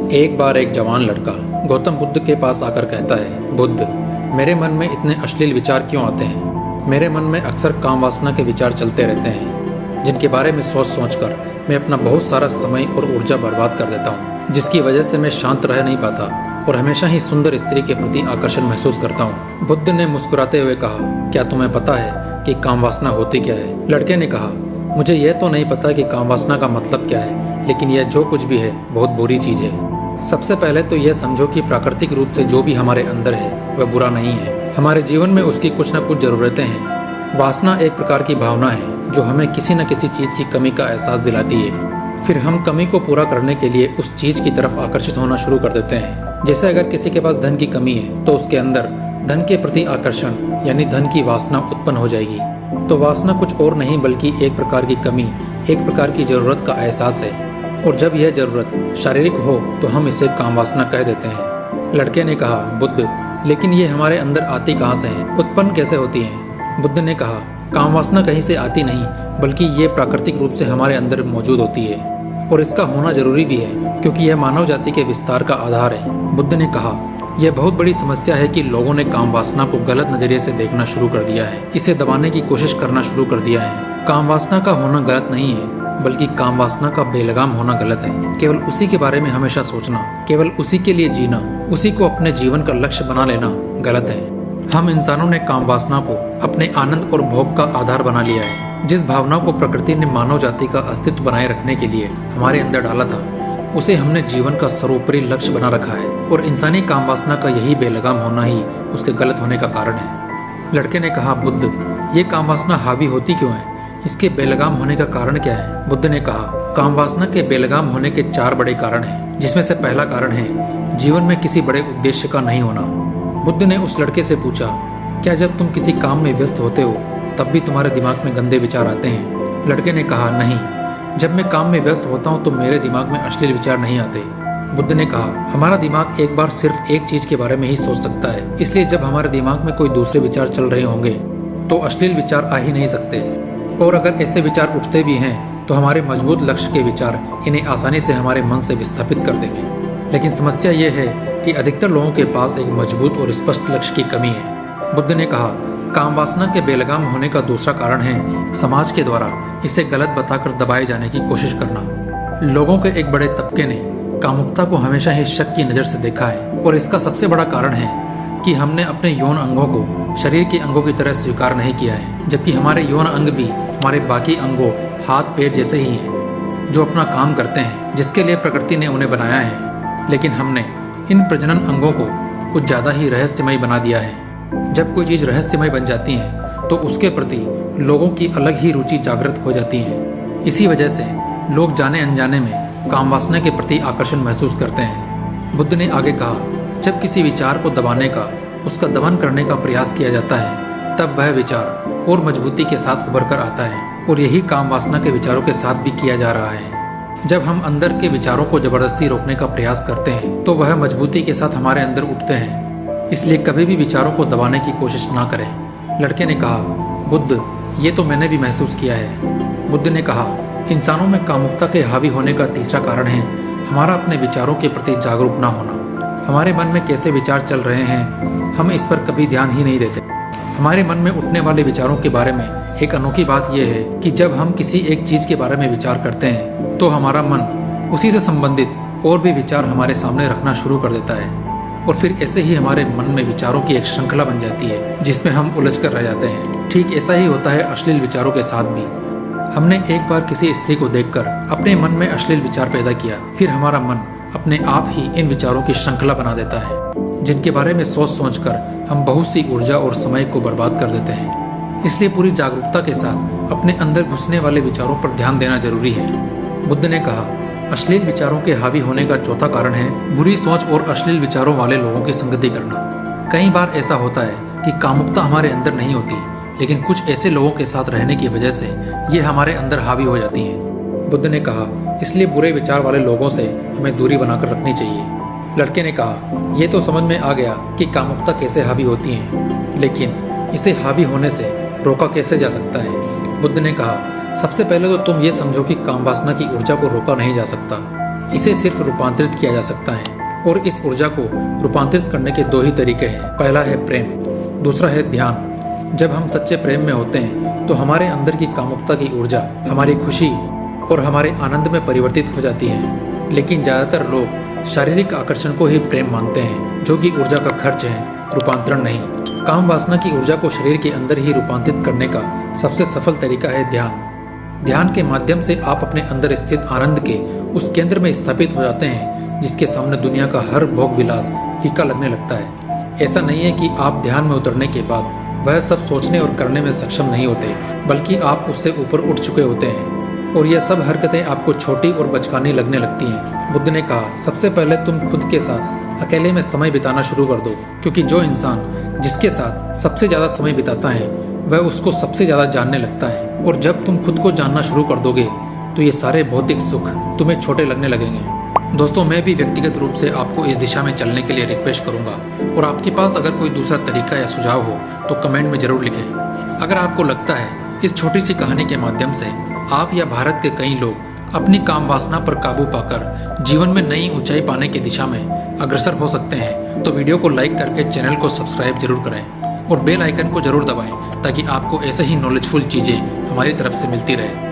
एक बार एक जवान लड़का गौतम बुद्ध के पास आकर कहता है, बुद्ध, मेरे मन में इतने अश्लील विचार क्यों आते हैं? मेरे मन में अक्सर काम वासना के विचार चलते रहते हैं, जिनके बारे में सोच सोच कर मैं अपना बहुत सारा समय और ऊर्जा बर्बाद कर देता हूँ, जिसकी वजह से मैं शांत रह नहीं पाता और हमेशा ही सुंदर स्त्री के प्रति आकर्षण महसूस करता हूँ। बुद्ध ने मुस्कुराते हुए कहा, क्या तुम्हें पता है कि काम वासना होती क्या है? लड़के ने कहा, मुझे यह तो नहीं पता कि काम वासना का मतलब क्या है, लेकिन यह जो कुछ भी है बहुत बुरी चीज़ है। सबसे पहले तो यह समझो कि प्राकृतिक रूप से जो भी हमारे अंदर है वह बुरा नहीं है। हमारे जीवन में उसकी कुछ न कुछ ज़रूरतें हैं। वासना एक प्रकार की भावना है जो हमें किसी न किसी चीज़ की कमी का एहसास दिलाती है। फिर हम कमी को पूरा करने के लिए उस चीज़ की तरफ आकर्षित होना शुरू कर देते हैं। जैसे अगर किसी के पास धन की कमी है तो उसके अंदर धन के प्रति आकर्षण यानी धन की वासना उत्पन्न हो जाएगी। तो वासना कुछ और नहीं बल्कि एक प्रकार की कमी, एक प्रकार की ज़रूरत का एहसास है। और जब यह ज़रूरत शारीरिक हो तो हम इसे काम वासना कह देते हैं। लड़के ने कहा, बुद्ध, लेकिन ये हमारे अंदर आती कहाँ से है, उत्पन्न कैसे होती है? बुद्ध ने कहा, काम वासना कहीं से आती नहीं बल्कि ये प्राकृतिक रूप से हमारे अंदर मौजूद होती है और इसका होना जरूरी भी है क्योंकि यह मानव जाति के विस्तार का आधार है। बुद्ध ने कहा, यह बहुत बड़ी समस्या है कि लोगों ने काम वासना को गलत नजरिए से देखना शुरू कर दिया है, इसे दबाने की कोशिश करना शुरू कर दिया है। काम वासना का होना गलत नहीं है बल्कि काम वासना का बेलगाम होना गलत है। केवल उसी के बारे में हमेशा सोचना, केवल उसी के लिए जीना, उसी को अपने जीवन का लक्ष्य बना लेना गलत है। हम इंसानों ने काम वासना को अपने आनंद और भोग का आधार बना लिया है। जिस भावना को प्रकृति ने मानव जाति का अस्तित्व बनाए रखने के लिए हमारे अंदर डाला था, उसे हमने जीवन का सर्वोपरि लक्ष्य बना रखा है और इंसानी काम वासना का यही बेलगाम होना ही उसके गलत होने का कारण है। लड़के ने कहा, बुद्ध, ये काम वासना हावी होती क्यों है? इसके बेलगाम होने का कारण क्या है? बुद्ध ने कहा, काम वासना के बेलगाम होने के 4 बड़े कारण हैं, जिसमें से पहला कारण है जीवन में किसी बड़े उद्देश्य का नहीं होना। बुद्ध ने उस लड़के से पूछा, क्या जब तुम किसी काम में व्यस्त होते हो तब भी तुम्हारे दिमाग में गंदे विचार आते हैं? लड़के ने कहा, नहीं, जब मैं काम में व्यस्त होता हूँ तो मेरे दिमाग में अश्लील विचार नहीं आते। बुद्ध ने कहा, हमारा दिमाग एक बार सिर्फ एक चीज के बारे में ही सोच सकता है, इसलिए जब हमारे दिमाग में कोई दूसरे विचार चल रहे होंगे तो अश्लील विचार आ ही नहीं सकते। और अगर ऐसे विचार उठते भी हैं तो हमारे मजबूत लक्ष्य के विचार इन्हें आसानी से हमारे मन से विस्थापित कर देंगे। लेकिन समस्या यह है कि अधिकतर लोगों के पास एक मजबूत और स्पष्ट लक्ष्य की कमी है। बुद्ध ने कहा, काम वासना के बेलगाम होने का दूसरा कारण है समाज के द्वारा इसे गलत बताकर दबाए जाने की कोशिश करना। लोगों के एक बड़े तबके ने कामुकता को हमेशा ही शक की नज़र से देखा है और इसका सबसे बड़ा कारण है कि हमने अपने यौन अंगों को शरीर के अंगों की तरह स्वीकार नहीं किया है, जबकि हमारे यौन अंग भी हमारे बाकी अंगों, हाथ पैर जैसे ही हैं, जो अपना काम करते हैं, जिसके लिए प्रकृति ने उन्हें बनाया है। लेकिन हमने इन प्रजनन अंगों को कुछ ज़्यादा ही रहस्यमय बना दिया है। जब कोई चीज़ रहस्यमय बन जाती है तो उसके प्रति लोगों की अलग ही रुचि जागृत हो जाती है। इसी वजह से लोग जाने अनजाने में काम वासना के प्रति आकर्षण महसूस करते हैं। बुद्ध ने आगे कहा, जब किसी विचार को दबाने का, उसका दमन करने का प्रयास किया जाता है तब वह विचार और मजबूती के साथ उभर कर आता है और यही काम वासना के विचारों के साथ भी किया जा रहा है। जब हम अंदर के विचारों को जबरदस्ती रोकने का प्रयास करते हैं तो वह मजबूती के साथ हमारे अंदर उठते हैं। इसलिए कभी भी विचारों को दबाने की कोशिश ना करें। लड़के ने कहा, बुद्ध, ये तो मैंने भी महसूस किया है। बुद्ध ने कहा, इंसानों में कामुकता के हावी होने का तीसरा कारण है हमारा अपने विचारों के प्रति जागरूक ना होना। हमारे मन में कैसे विचार चल रहे हैं हम इस पर कभी ध्यान ही नहीं देते। हमारे मन में उठने वाले विचारों के बारे में एक अनोखी बात यह है कि जब हम किसी एक चीज के बारे में विचार करते हैं तो हमारा मन उसी से संबंधित और भी विचार हमारे सामने रखना शुरू कर देता है और फिर ऐसे ही हमारे मन में विचारों की एक श्रृंखला बन जाती है जिसमें हम उलझ कर रह जाते हैं। ठीक ऐसा ही होता है अश्लील विचारों के साथ भी। हमने एक बार किसी स्त्री को देखकर अपने मन में अश्लील विचार पैदा किया, फिर हमारा मन अपने आप ही इन विचारों की श्रृंखला बना देता है जिनके बारे में सोच सोच कर हम बहुत सी ऊर्जा और समय को बर्बाद कर देते हैं। इसलिए पूरी जागरूकता के साथ अपने अंदर घुसने वाले विचारों पर ध्यान देना जरूरी है। बुद्ध ने कहा, अश्लील विचारों के हावी होने का चौथा कारण है बुरी सोच और अश्लील विचारों वाले लोगों की संगति करना। कई बार ऐसा होता है कि कामुकता हमारे अंदर नहीं होती, लेकिन कुछ ऐसे लोगों के साथ रहने की वजह से ये हमारे अंदर हावी हो जाती हैं। बुद्ध ने कहा, इसलिए बुरे विचार वाले लोगों से हमें दूरी बनाकर रखनी चाहिए। लड़के ने कहा, यह तो समझ में आ गया कि कामुकता कैसे हावी होती है, लेकिन इसे हावी होने से रोका कैसे जा सकता है? बुद्ध ने कहा, सबसे पहले तो तुम ये समझो कि काम वासना की ऊर्जा को रोका नहीं जा सकता। इसे सिर्फ रूपांतरित किया जा सकता है और इस ऊर्जा को रूपांतरित करने के दो ही तरीके हैं। पहला है प्रेम, दूसरा है ध्यान। जब हम सच्चे प्रेम में होते हैं तो हमारे अंदर की कामुकता की ऊर्जा हमारी खुशी और हमारे आनंद में परिवर्तित हो जाती है। लेकिन ज़्यादातर लोग शारीरिक आकर्षण को ही प्रेम मानते हैं, जो कि ऊर्जा का खर्च है, रूपांतरण नहीं। काम वासना की ऊर्जा को शरीर के अंदर ही रूपांतरित करने का सबसे सफल तरीका है ध्यान। ध्यान के माध्यम से आप अपने अंदर स्थित आनंद के उस केंद्र में स्थापित हो जाते हैं जिसके सामने दुनिया का हर भोग विलास फीका लगने लगता है। ऐसा नहीं है कि आप ध्यान में उतरने के बाद वह सब सोचने और करने में सक्षम नहीं होते, बल्कि आप उससे ऊपर उठ चुके होते हैं और यह सब हरकतें आपको छोटी और बचकानी लगने लगती हैं। बुद्ध ने कहा, सबसे पहले तुम खुद के साथ अकेले में समय बिताना शुरू कर दो, क्योंकि जो इंसान जिसके साथ सबसे ज़्यादा समय बिताता है वह उसको सबसे ज़्यादा जानने लगता है। और जब तुम खुद को जानना शुरू कर दोगे तो ये सारे भौतिक सुख तुम्हें छोटे लगने लगेंगे। दोस्तों, मैं भी व्यक्तिगत रूप से आपको इस दिशा में चलने के लिए रिक्वेस्ट करूंगा, और आपके पास अगर कोई दूसरा तरीका या सुझाव हो तो कमेंट में ज़रूर लिखें। अगर आपको लगता है इस छोटी सी कहानी के माध्यम से आप या भारत के कई लोग अपनी काम वासना पर काबू पाकर जीवन में नई ऊंचाई पाने की दिशा में अग्रसर हो सकते हैं, तो वीडियो को लाइक करके चैनल को सब्सक्राइब जरूर करें और बेल आइकन को जरूर दबाएं ताकि आपको ऐसे ही नॉलेजफुल चीज़ें हमारी तरफ से मिलती रहे।